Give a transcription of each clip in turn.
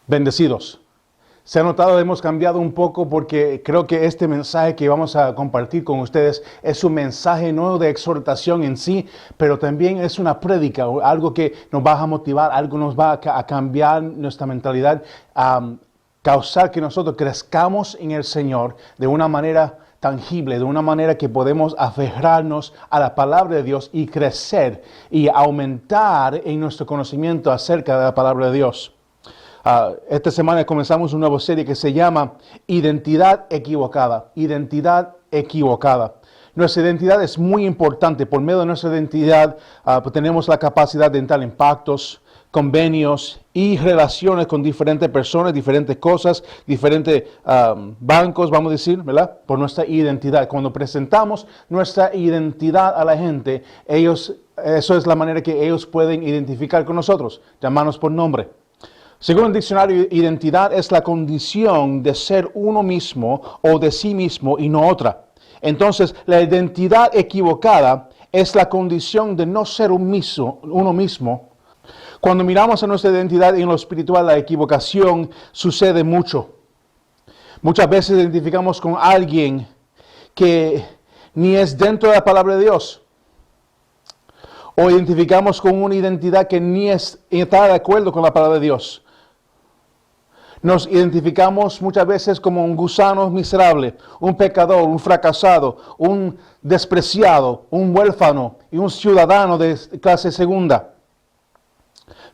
Bendecidos. Se ha notado, hemos cambiado un poco porque creo que este mensaje que vamos a compartir con ustedes es un mensaje no de exhortación en sí, pero también es una prédica, algo que nos va a motivar, algo nos va a cambiar nuestra mentalidad, a causar que nosotros crezcamos en el Señor de una manera tangible, de una manera que podemos aferrarnos a la palabra de Dios y crecer y aumentar en nuestro conocimiento acerca de la palabra de Dios. Esta semana comenzamos una nueva serie que se llama Identidad Equivocada. Identidad Equivocada. Nuestra identidad es muy importante. Por medio de nuestra identidad pues tenemos la capacidad de entrar en pactos, convenios y relaciones con diferentes personas, diferentes cosas, diferentes bancos, vamos a decir, ¿verdad? Por nuestra identidad. Cuando presentamos nuestra identidad a la gente, eso es la manera que ellos pueden identificar con nosotros, llamarnos por nombre. Según el diccionario, identidad es la condición de ser uno mismo o de sí mismo y no otra. Entonces, la identidad equivocada es la condición de no ser uno mismo. Cuando miramos a nuestra identidad en lo espiritual, la equivocación sucede mucho. Muchas veces identificamos con alguien que ni es dentro de la palabra de Dios. O identificamos con una identidad que ni está de acuerdo con la palabra de Dios. Nos identificamos muchas veces como un gusano miserable, un pecador, un fracasado, un despreciado, un huérfano y un ciudadano de clase segunda.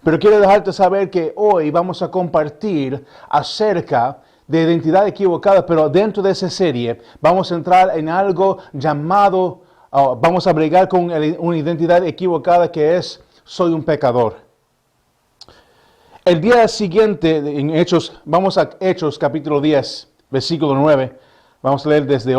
Pero quiero dejarte saber que hoy vamos a compartir acerca de identidad equivocada, pero dentro de esa serie vamos a entrar en algo llamado, vamos a bregar con una identidad equivocada que es, soy un pecador. El día siguiente, en Hechos, vamos a Hechos capítulo 10, versículo 9. Vamos a leer desde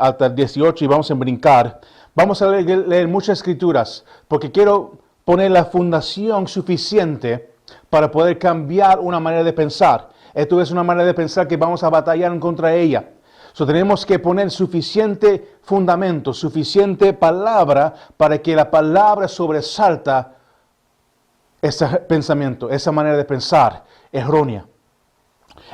hasta el 18 y vamos a brincar. Vamos a leer muchas escrituras porque quiero poner la fundación suficiente para poder cambiar una manera de pensar. Esto es una manera de pensar que vamos a batallar contra ella. Tenemos que poner suficiente fundamento, suficiente palabra para que la palabra sobresalta ese pensamiento, esa manera de pensar errónea.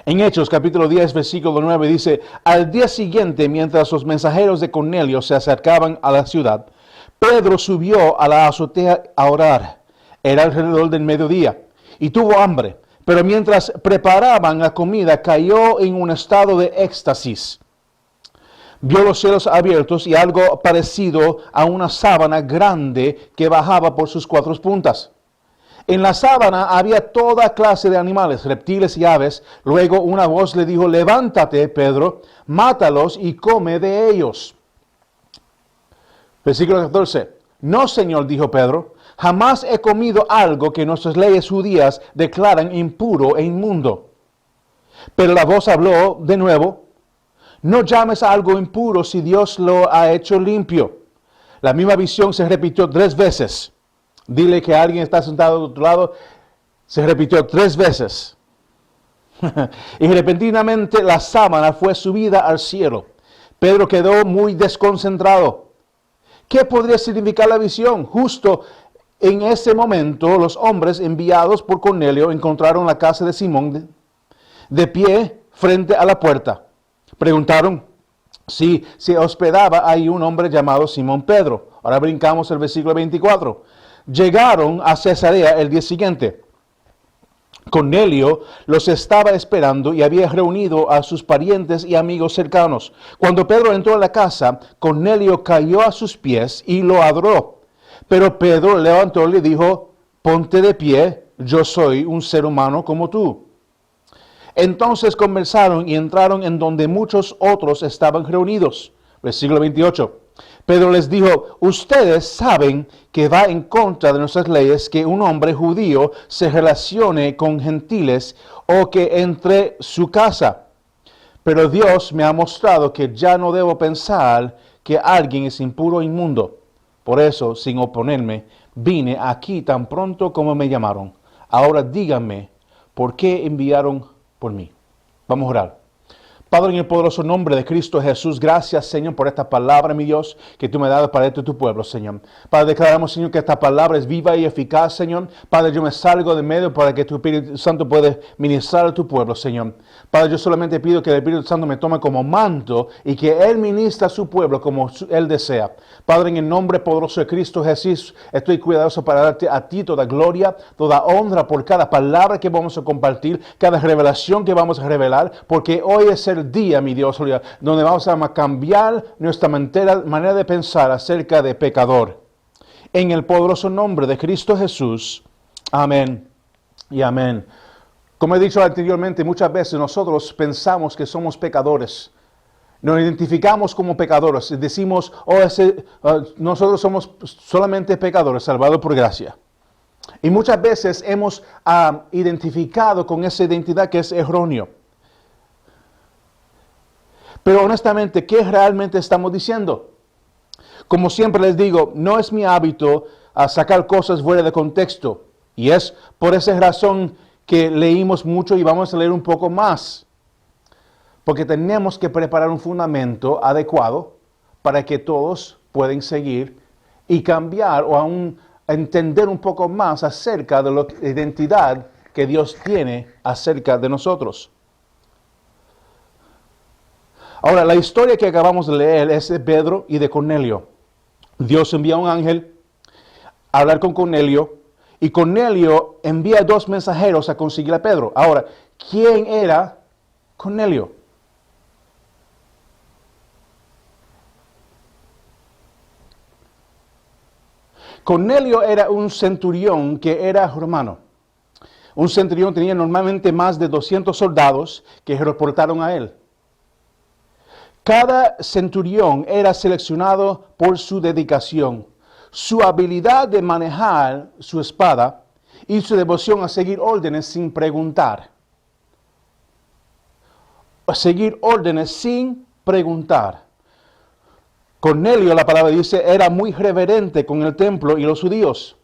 En Hechos capítulo 10, versículo 9 dice, al día siguiente, mientras los mensajeros de Cornelio se acercaban a la ciudad, Pedro subió a la azotea a orar. Era alrededor del mediodía y tuvo hambre, pero mientras preparaban la comida cayó en un estado de éxtasis. Vio los cielos abiertos y algo parecido a una sábana grande que bajaba por sus cuatro puntas. En la sábana había toda clase de animales, reptiles y aves. Luego una voz le dijo, levántate, Pedro, mátalos y come de ellos. Versículo 14. No, Señor, dijo Pedro, jamás he comido algo que nuestras leyes judías declaran impuro e inmundo. Pero la voz habló de nuevo, no llames a algo impuro si Dios lo ha hecho limpio. La misma visión se repitió 3 veces. Dile que alguien está sentado de otro lado. Se repitió 3 veces. Y repentinamente la sábana fue subida al cielo. Pedro quedó muy desconcentrado. ¿Qué podría significar la visión? Justo en ese momento, los hombres enviados por Cornelio encontraron la casa de Simón de pie frente a la puerta. Preguntaron si se hospedaba ahí un hombre llamado Simón Pedro. Ahora brincamos el versículo 24. Llegaron a Cesarea el día siguiente. Cornelio los estaba esperando y había reunido a sus parientes y amigos cercanos. Cuando Pedro entró a la casa, Cornelio cayó a sus pies y lo adoró. Pero Pedro levantó y le dijo, ponte de pie, yo soy un ser humano como tú. Entonces conversaron y entraron en donde muchos otros estaban reunidos. Versículo 28. Pedro les dijo, ustedes saben que va en contra de nuestras leyes que un hombre judío se relacione con gentiles o que entre su casa. Pero Dios me ha mostrado que ya no debo pensar que alguien es impuro o inmundo. Por eso, sin oponerme, vine aquí tan pronto como me llamaron. Ahora díganme, ¿por qué enviaron por mí? Vamos a orar. Padre, en el poderoso nombre de Cristo Jesús, gracias, Señor, por esta palabra, mi Dios, que tú me has dado para tu pueblo, Señor. Padre, declaramos, Señor, que esta palabra es viva y eficaz, Señor. Padre, yo me salgo de medio para que tu Espíritu Santo pueda ministrar a tu pueblo, Señor. Padre, yo solamente pido que el Espíritu Santo me tome como manto y que Él ministre a su pueblo como Él desea. Padre, en el nombre poderoso de Cristo Jesús, estoy cuidadoso para darte a ti toda gloria, toda honra por cada palabra que vamos a compartir, cada revelación que vamos a revelar, porque hoy es el día, mi Dios, donde vamos a cambiar nuestra manera de pensar acerca de pecador. En el poderoso nombre de Cristo Jesús. Amén y amén. Como he dicho anteriormente, muchas veces nosotros pensamos que somos pecadores. Nos identificamos como pecadores. Decimos, nosotros somos solamente pecadores, salvados por gracia. Y muchas veces hemos identificado con esa identidad que es erróneo. Pero honestamente, ¿qué realmente estamos diciendo? Como siempre les digo, no es mi hábito sacar cosas fuera de contexto. Y es por esa razón que leímos mucho y vamos a leer un poco más. Porque tenemos que preparar un fundamento adecuado para que todos puedan seguir y cambiar o aún entender un poco más acerca de la identidad que Dios tiene acerca de nosotros. Ahora, la historia que acabamos de leer es de Pedro y de Cornelio. Dios envía a un ángel a hablar con Cornelio y Cornelio envía 2 mensajeros a conseguir a Pedro. Ahora, ¿quién era Cornelio? Cornelio era un centurión que era romano. Un centurión tenía normalmente más de 200 soldados que reportaron a él. Cada centurión era seleccionado por su dedicación, su habilidad de manejar su espada y su devoción a seguir órdenes sin preguntar. A seguir órdenes sin preguntar. Cornelio, la palabra dice, era muy reverente con el templo y los judíos,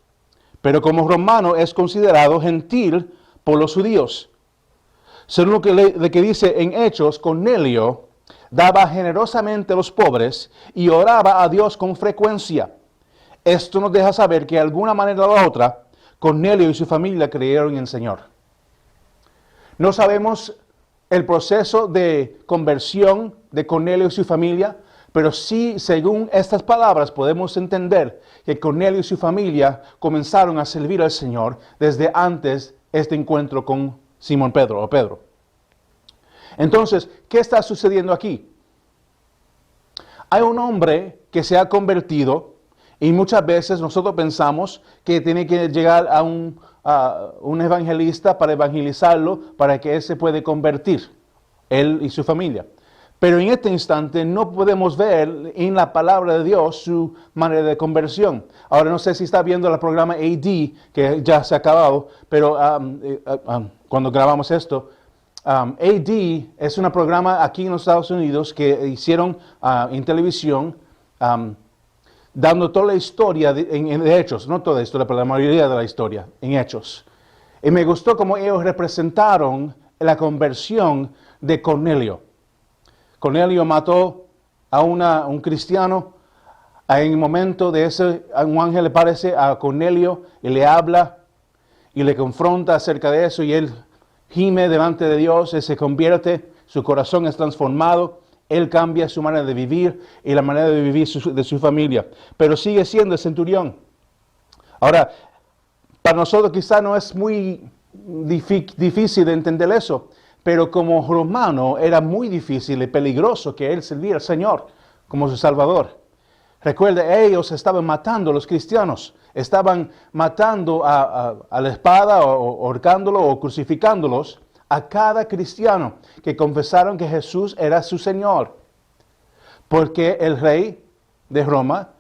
pero como romano es considerado gentil por los judíos. Según lo que dice en Hechos, Cornelio daba generosamente a los pobres y oraba a Dios con frecuencia. Esto nos deja saber que de alguna manera o de otra, Cornelio y su familia creyeron en el Señor. No sabemos el proceso de conversión de Cornelio y su familia, pero sí, según estas palabras, podemos entender que Cornelio y su familia comenzaron a servir al Señor desde antes de este encuentro con Simón Pedro o Pedro. Entonces, ¿qué está sucediendo aquí? Hay un hombre que se ha convertido y muchas veces nosotros pensamos que tiene que llegar a un evangelista para evangelizarlo, para que él se pueda convertir, él y su familia. Pero en este instante no podemos ver en la palabra de Dios su manera de conversión. Ahora no sé si está viendo el programa AD, que ya se ha acabado, pero cuando grabamos esto, AD es un programa aquí en los Estados Unidos que hicieron en televisión, dando toda la historia de Hechos, no toda la historia, pero la mayoría de la historia en Hechos. Y me gustó cómo ellos representaron la conversión de Cornelio. Cornelio mató a un cristiano. En el momento de ese, un ángel le aparece a Cornelio y le habla y le confronta acerca de eso y él gime delante de Dios, él se convierte, su corazón es transformado, él cambia su manera de vivir y la manera de vivir de su familia, pero sigue siendo el centurión. Ahora, para nosotros quizá no es muy difícil de entender eso, pero como romano era muy difícil y peligroso que él sirviera al Señor como su Salvador. Recuerda, ellos estaban matando a los cristianos, estaban matando a la espada o ahorcándolo o crucificándolos a cada cristiano que confesaron que Jesús era su Señor. Porque el rey de Roma,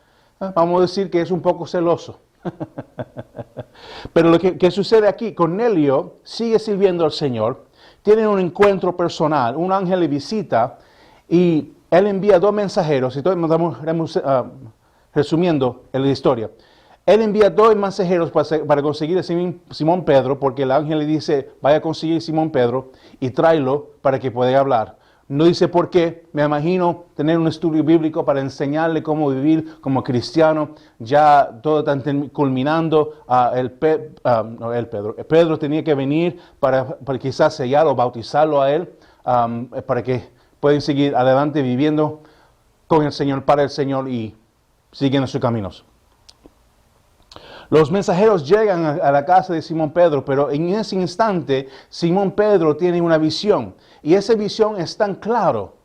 vamos a decir que es un poco celoso. Pero lo que sucede aquí, Cornelio sigue sirviendo al Señor, tienen un encuentro personal, un ángel le visita y él envía 2 mensajeros, y estamos resumiendo la historia. Él envía 2 mensajeros para conseguir a Simón Pedro, porque el ángel le dice, vaya a conseguir a Simón Pedro y tráelo para que pueda hablar. No dice por qué. Me imagino tener un estudio bíblico para enseñarle cómo vivir como cristiano. Ya todo está culminando. Pedro tenía que venir para quizás sellarlo, bautizarlo a él, para que puedan seguir adelante viviendo con el Señor, para el Señor y siguiendo sus caminos. Los mensajeros llegan a la casa de Simón Pedro, pero en ese instante Simón Pedro tiene una visión. Y esa visión es tan claro.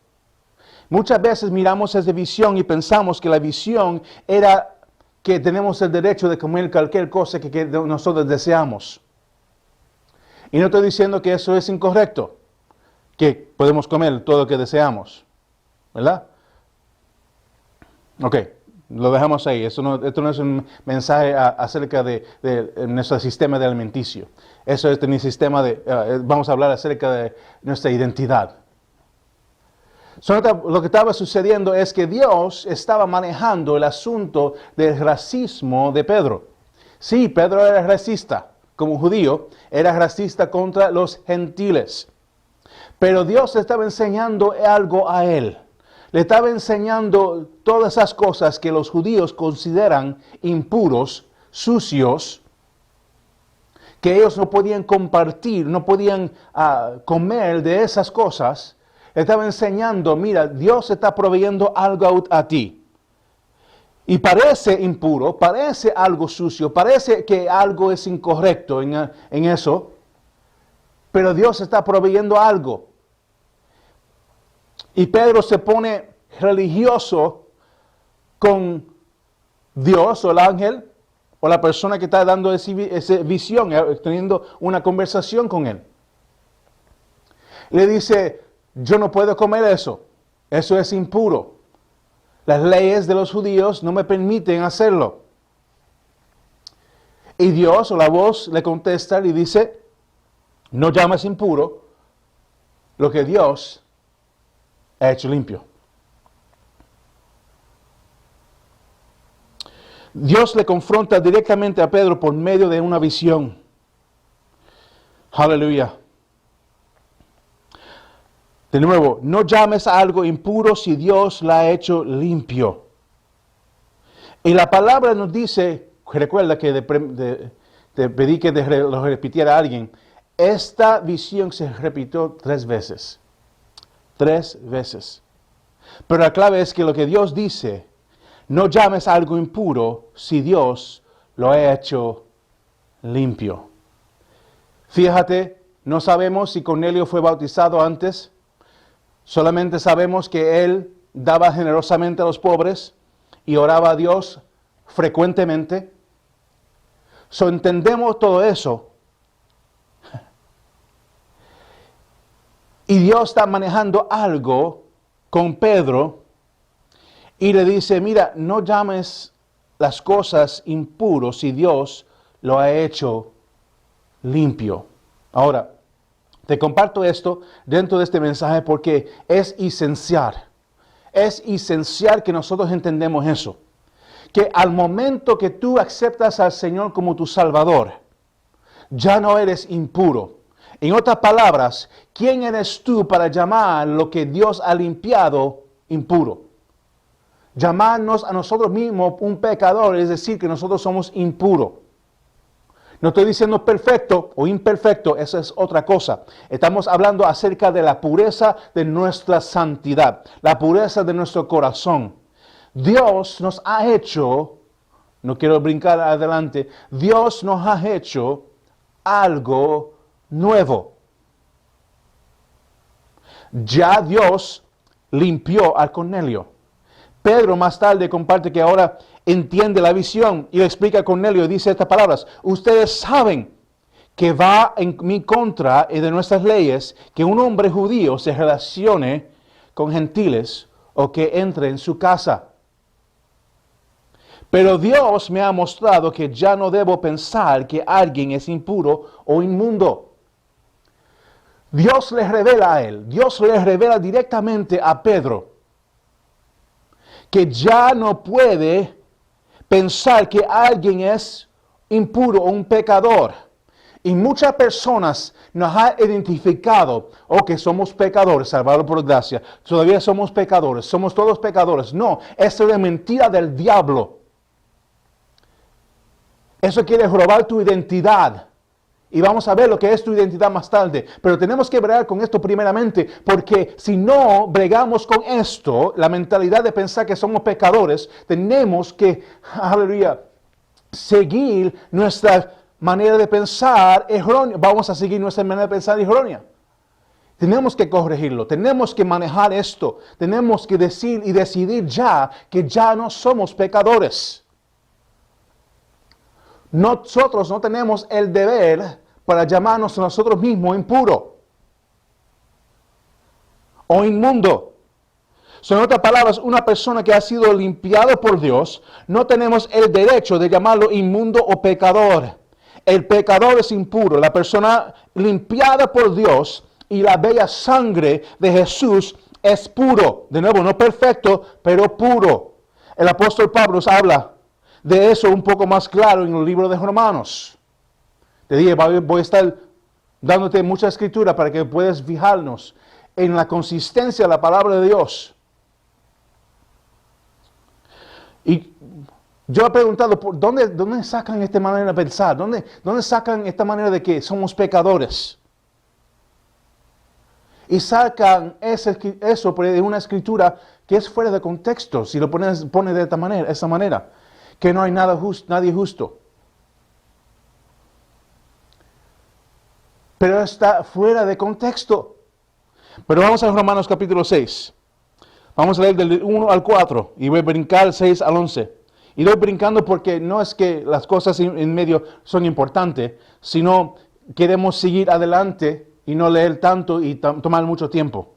Muchas veces miramos esa visión y pensamos que la visión era que tenemos el derecho de comer cualquier cosa que nosotros deseamos. Y no estoy diciendo que eso es incorrecto, que podemos comer todo lo que deseamos, ¿verdad? Ok. Lo dejamos ahí. Esto no es un mensaje acerca de nuestro sistema de alimenticio. Eso es mi sistema vamos a hablar acerca de nuestra identidad. Lo que estaba sucediendo es que Dios estaba manejando el asunto del racismo de Pedro. Sí, Pedro era racista. Como judío, era racista contra los gentiles. Pero Dios estaba enseñando algo a él. Le estaba enseñando todas esas cosas que los judíos consideran impuros, sucios, que ellos no podían compartir, no podían comer de esas cosas. Le estaba enseñando, mira, Dios está proveyendo algo a ti. Y parece impuro, parece algo sucio, parece que algo es incorrecto en eso, pero Dios está proveyendo algo. Y Pedro se pone religioso con Dios o el ángel o la persona que está dando esa visión, teniendo una conversación con él. Le dice, yo no puedo comer eso es impuro. Las leyes de los judíos no me permiten hacerlo. Y Dios o la voz le contesta y dice, no llames impuro lo que Dios ha hecho limpio. Dios le confronta directamente a Pedro por medio de una visión. Aleluya. De nuevo, no llames a algo impuro si Dios la ha hecho limpio. Y la palabra nos dice, recuerda que te pedí que lo repitiera a alguien, esta visión se repitió 3 veces. 3 veces. Pero la clave es que lo que Dios dice, no llames algo impuro si Dios lo ha hecho limpio. Fíjate, no sabemos si Cornelio fue bautizado antes. Solamente sabemos que él daba generosamente a los pobres y oraba a Dios frecuentemente. Entendemos todo eso. Y Dios está manejando algo con Pedro y le dice, mira, no llames las cosas impuros si Dios lo ha hecho limpio. Ahora, te comparto esto dentro de este mensaje porque es esencial. Es esencial que nosotros entendamos eso. Que al momento que tú aceptas al Señor como tu Salvador, ya no eres impuro. En otras palabras, ¿quién eres tú para llamar lo que Dios ha limpiado impuro? Llamarnos a nosotros mismos un pecador, es decir, que nosotros somos impuros. No estoy diciendo perfecto o imperfecto, esa es otra cosa. Estamos hablando acerca de la pureza de nuestra santidad, la pureza de nuestro corazón. Dios nos ha hecho, no quiero brincar adelante, Dios nos ha hecho algo nuevo. Ya Dios limpió a Cornelio. Pedro más tarde comparte que ahora entiende la visión y le explica a Cornelio y dice estas palabras. Ustedes saben que va en mi contra y de nuestras leyes que un hombre judío se relacione con gentiles o que entre en su casa. Pero Dios me ha mostrado que ya no debo pensar que alguien es impuro o inmundo. Dios le revela a él, Dios le revela directamente a Pedro que ya no puede pensar que alguien es impuro o un pecador. Y muchas personas nos han identificado, que somos pecadores, salvados por gracia. Todavía somos pecadores, somos todos pecadores. No, eso es mentira del diablo. Eso quiere robar tu identidad. Y vamos a ver lo que es tu identidad más tarde. Pero tenemos que bregar con esto primeramente, porque si no bregamos con esto, la mentalidad de pensar que somos pecadores, tenemos que, aleluya, seguir nuestra manera de pensar errónea. Vamos a seguir nuestra manera de pensar errónea. Tenemos que corregirlo, tenemos que manejar esto, tenemos que decir y decidir ya que ya no somos pecadores. Nosotros no tenemos el deber para llamarnos a nosotros mismos impuro o inmundo. Son otras palabras, una persona que ha sido limpiada por Dios, no tenemos el derecho de llamarlo inmundo o pecador. El pecador es impuro. La persona limpiada por Dios y la bella sangre de Jesús es puro. De nuevo, no perfecto, pero puro. El apóstol Pablo nos habla de eso un poco más claro en el libro de Romanos. Te dije, voy a estar dándote mucha escritura para que puedas fijarnos en la consistencia de la palabra de Dios. Y yo he preguntado, ¿dónde sacan esta manera de pensar? ¿Dónde sacan esta manera de que somos pecadores? Y sacan eso de una escritura que es fuera de contexto, si lo pone de esa manera, que no hay nadie justo. Pero está fuera de contexto. Pero vamos a Romanos capítulo 6. Vamos a leer del 1 al 4 y voy a brincar 6 al 11. Y voy brincando porque no es que las cosas en medio son importantes, sino queremos seguir adelante y no leer tanto y tomar mucho tiempo.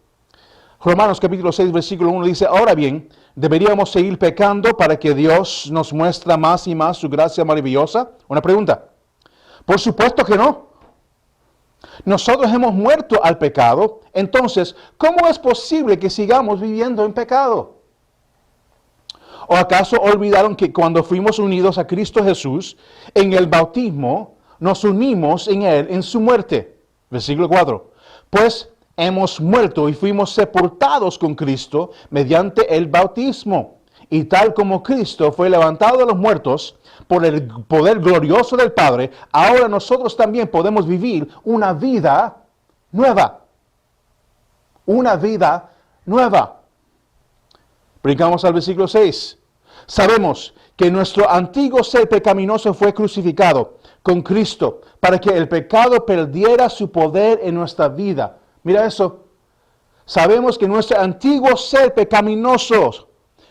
Romanos capítulo 6, versículo 1 dice, ahora bien, ¿deberíamos seguir pecando para que Dios nos muestre más y más su gracia maravillosa? Una pregunta. Por supuesto que no. Nosotros hemos muerto al pecado, entonces, ¿cómo es posible que sigamos viviendo en pecado? ¿O acaso olvidaron que cuando fuimos unidos a Cristo Jesús, en el bautismo, nos unimos en Él, en su muerte? Versículo 4. Pues hemos muerto y fuimos sepultados con Cristo mediante el bautismo. Y tal como Cristo fue levantado de los muertos por el poder glorioso del Padre, ahora nosotros también podemos vivir una vida nueva. Una vida nueva. Brincamos al versículo 6. Sabemos que nuestro antiguo ser pecaminoso fue crucificado con Cristo para que el pecado perdiera su poder en nuestra vida. Mira eso. Sabemos que nuestro antiguo ser pecaminoso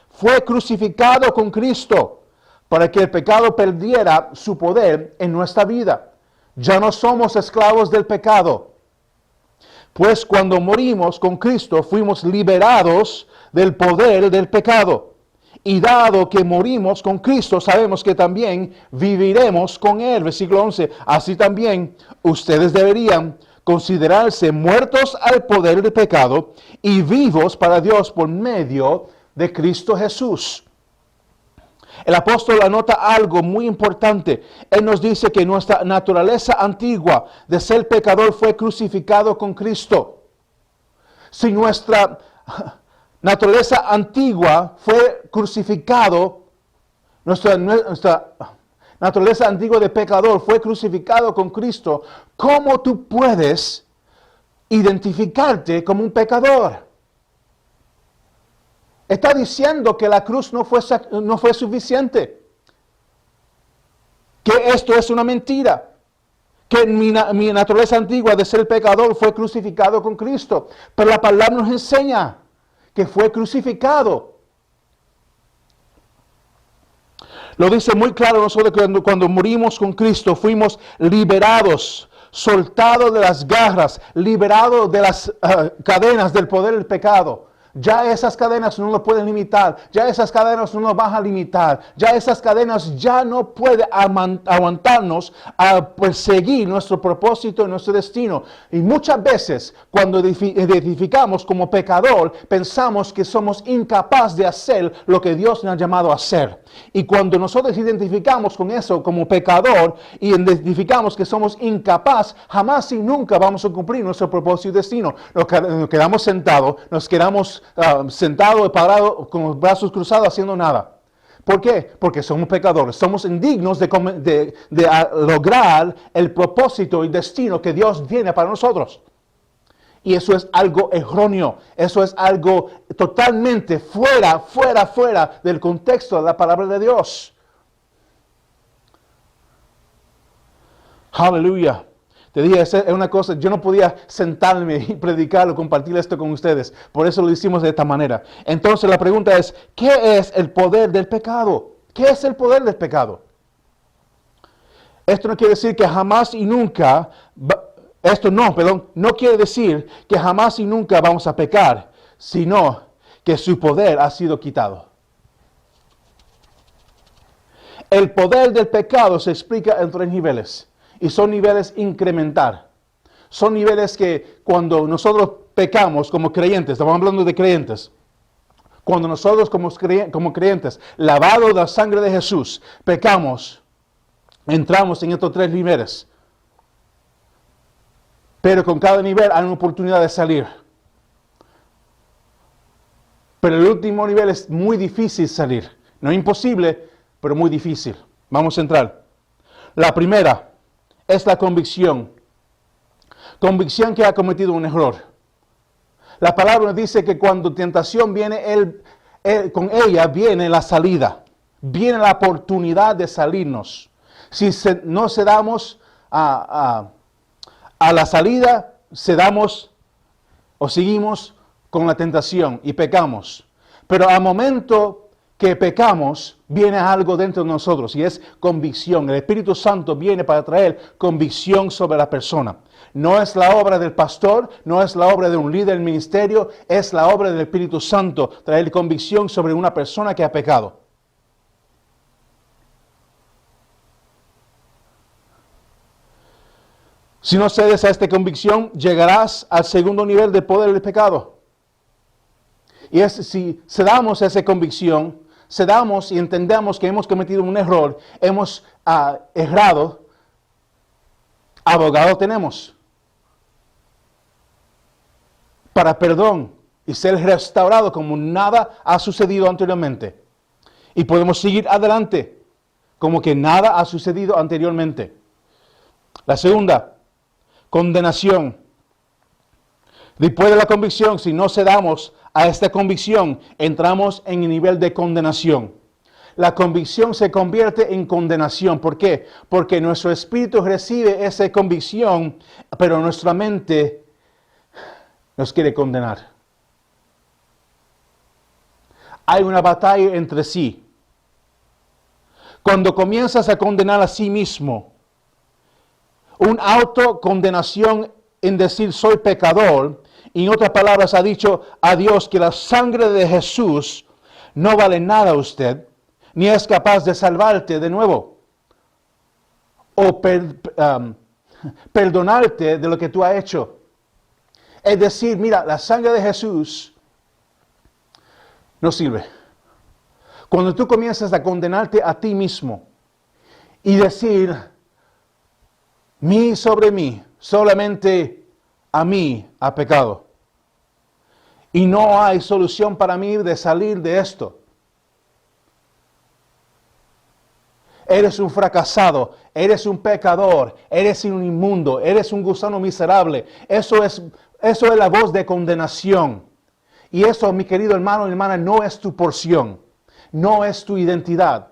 fue crucificado con Cristo para que el pecado perdiera su poder en nuestra vida. Ya no somos esclavos del pecado. Pues cuando morimos con Cristo fuimos liberados del poder del pecado. Y dado que morimos con Cristo, sabemos que también viviremos con Él. Versículo 11. Así también ustedes deberían considerarse muertos al poder del pecado y vivos para Dios por medio de Cristo Jesús. El apóstol anota algo muy importante. Él nos dice que nuestra naturaleza antigua de ser pecador fue crucificado con Cristo. Si nuestra naturaleza antigua fue crucificado, nuestra naturaleza antigua de pecador fue crucificado con Cristo, ¿cómo tú puedes identificarte como un pecador? Está diciendo que la cruz no fue suficiente. Que esto es una mentira. Que mi naturaleza antigua de ser pecador fue crucificado con Cristo. Pero la palabra nos enseña que fue crucificado. Lo dice muy claro nosotros que cuando morimos con Cristo fuimos liberados, soltados de las garras, liberados de las cadenas del poder del pecado. Ya esas cadenas no lo pueden limitar. Ya esas cadenas no nos van a limitar. Ya esas cadenas ya no pueden aguantarnos a perseguir nuestro propósito y nuestro destino. Y muchas veces cuando identificamos como pecador, pensamos que somos incapaces de hacer lo que Dios nos ha llamado a hacer. Y cuando nosotros identificamos con eso como pecador y identificamos que somos incapaces, jamás y nunca vamos a cumplir nuestro propósito y destino. Nos quedamos sentados, sentados y parados con los brazos cruzados haciendo nada. ¿Por qué? Porque somos pecadores, somos indignos de lograr el propósito y destino que Dios tiene para nosotros. Y eso es algo erróneo, eso es algo totalmente fuera del contexto de la palabra de Dios. Aleluya. Te dije, es una cosa, yo no podía sentarme y predicar o compartir esto con ustedes. Por eso lo hicimos de esta manera. Entonces la pregunta es, ¿qué es el poder del pecado? ¿Qué es el poder del pecado? Esto no quiere decir que jamás y nunca, no quiere decir que jamás y nunca vamos a pecar, sino que su poder ha sido quitado. El poder del pecado se explica en 3 niveles. Y son niveles incrementar. Son niveles que cuando nosotros pecamos como creyentes, estamos hablando de creyentes, cuando nosotros como creyentes, lavados de la sangre de Jesús, pecamos, entramos en estos 3 niveles. Pero con cada nivel hay una oportunidad de salir. Pero el último nivel es muy difícil salir. No imposible, pero muy difícil. Vamos a entrar. La primera es la convicción. Convicción que ha cometido un error. La palabra nos dice que cuando tentación viene, con ella viene la salida. Viene la oportunidad de salirnos. Si no cedamos a la salida, cedamos o seguimos con la tentación y pecamos. Pero al momento que pecamos, viene algo dentro de nosotros y es convicción. El Espíritu Santo viene para traer convicción sobre la persona. No es la obra del pastor, no es la obra de un líder del ministerio, es la obra del Espíritu Santo, traer convicción sobre una persona que ha pecado. Si no cedes a esta convicción, llegarás al segundo nivel de poder del pecado. Y es si cedamos a esa convicción, cedamos y entendamos que hemos cometido un error, hemos errado, abogado tenemos para perdón y ser restaurado como nada ha sucedido anteriormente. Y podemos seguir adelante como que nada ha sucedido anteriormente. La segunda, condenación. Después de la convicción, si no cedamos a esta convicción, entramos en el nivel de condenación. La convicción se convierte en condenación. ¿Por qué? Porque nuestro espíritu recibe esa convicción, pero nuestra mente nos quiere condenar. Hay una batalla entre sí. Cuando comienzas a condenar a sí mismo, una autocondenación en decir soy pecador, y en otras palabras ha dicho a Dios que la sangre de Jesús no vale nada a usted, ni es capaz de salvarte de nuevo, o perdonarte de lo que tú has hecho. Es decir, mira, la sangre de Jesús no sirve. Cuando tú comienzas a condenarte a ti mismo y decir, mí sobre mí, solamente a mí ha pecado. Y no hay solución para mí de salir de esto. Eres un fracasado, eres un pecador, eres un inmundo, eres un gusano miserable. Eso es la voz de condenación. Y eso, mi querido hermano y hermana, no es tu porción, no es tu identidad.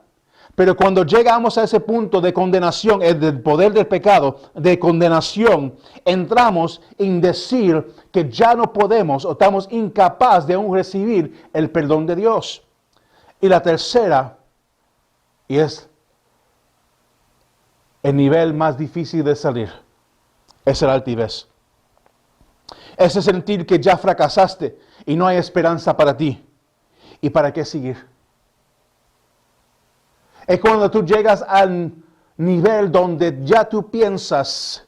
Pero cuando llegamos a ese punto de condenación, del poder del pecado, de condenación, entramos en decir que ya no podemos o estamos incapaces de aún recibir el perdón de Dios. Y la tercera, y es el nivel más difícil de salir, es el altivez. Ese sentir que ya fracasaste, y no hay esperanza para ti. ¿Y para qué seguir? Es cuando tú llegas al nivel donde ya tú piensas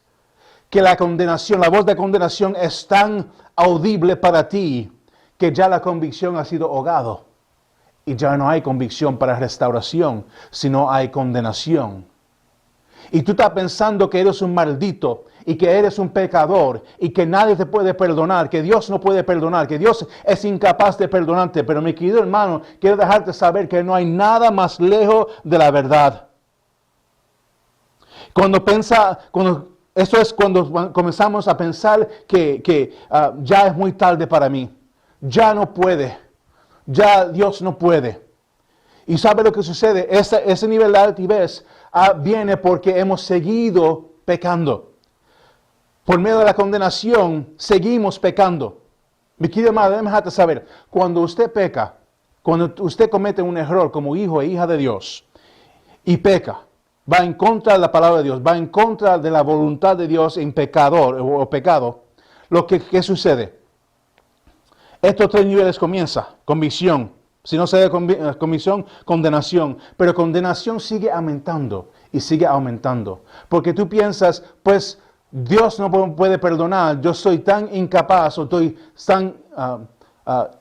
que la condenación, la voz de condenación es tan audible para ti que ya la convicción ha sido ahogado. Y ya no hay convicción para restauración, sino hay condenación. Y tú estás pensando que eres un maldito y que eres un pecador y que nadie te puede perdonar, que Dios no puede perdonar, que Dios es incapaz de perdonarte. Pero mi querido hermano, quiero dejarte saber que no hay nada más lejos de la verdad. Cuando comenzamos a pensar que ya es muy tarde para mí, ya no puede, ya Dios no puede. Y ¿sabe lo que sucede? Ese nivel de altivez viene porque hemos seguido pecando. Por medio de la condenación, seguimos pecando. Mi querido hermano, déjame dejarte saber, cuando usted peca, cuando usted comete un error como hijo e hija de Dios, y peca, va en contra de la palabra de Dios, va en contra de la voluntad de Dios en pecador o pecado, ¿qué sucede? Estos tres niveles comienza, convicción. Si no se da convicción, condenación. Pero condenación sigue aumentando y sigue aumentando. Porque tú piensas, pues Dios no puede perdonar, yo soy tan incapaz o estoy tan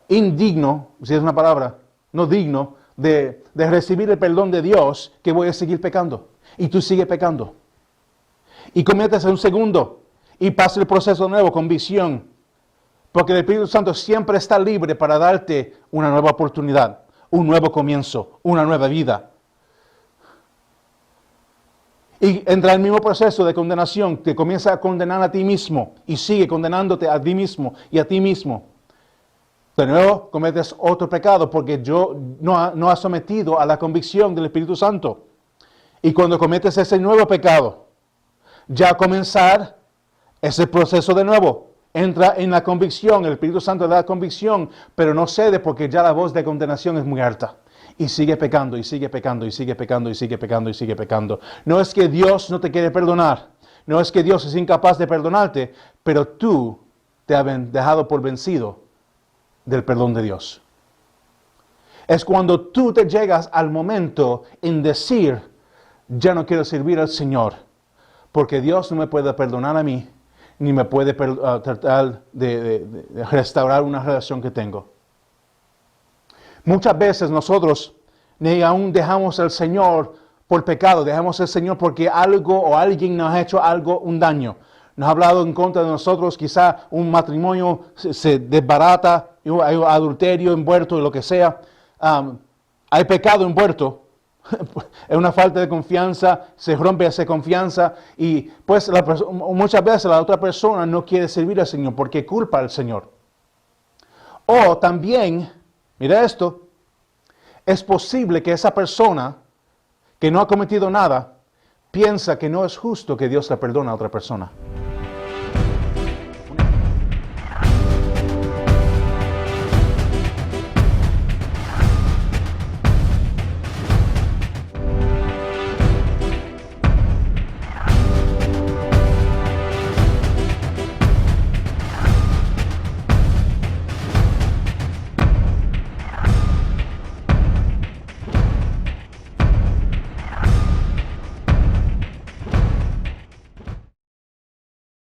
indigno, si es una palabra, no digno, de recibir el perdón de Dios, que voy a seguir pecando. Y tú sigues pecando. Y cometes un segundo y pasa el proceso nuevo, convicción. Porque el Espíritu Santo siempre está libre para darte una nueva oportunidad, un nuevo comienzo, una nueva vida. Y entra el mismo proceso de condenación, te comienza a condenar a ti mismo y sigue condenándote a ti mismo y a ti mismo. De nuevo cometes otro pecado porque no has sometido a la convicción del Espíritu Santo. Y cuando cometes ese nuevo pecado, ya comenzar ese proceso de nuevo. Entra en la convicción, el Espíritu Santo da convicción, pero no cede porque ya la voz de condenación es muy alta. Y sigue pecando, y sigue pecando, y sigue pecando, y sigue pecando, y sigue pecando. No es que Dios no te quiere perdonar, no es que Dios es incapaz de perdonarte, pero tú te has dejado por vencido del perdón de Dios. Es cuando tú te llegas al momento en decir, ya no quiero servir al Señor, porque Dios no me puede perdonar a mí, ni me puede tratar de restaurar una relación que tengo. Muchas veces nosotros ni aún dejamos al Señor por pecado, dejamos al Señor porque algo o alguien nos ha hecho un daño. Nos ha hablado en contra de nosotros, quizá un matrimonio se desbarata, hay adulterio envuelto, lo que sea. Hay pecado envuelto. Es una falta de confianza, se rompe esa confianza y pues muchas veces la otra persona no quiere servir al Señor porque culpa al Señor. O también, mira esto, es posible que esa persona que no ha cometido nada piensa que no es justo que Dios le perdone a otra persona.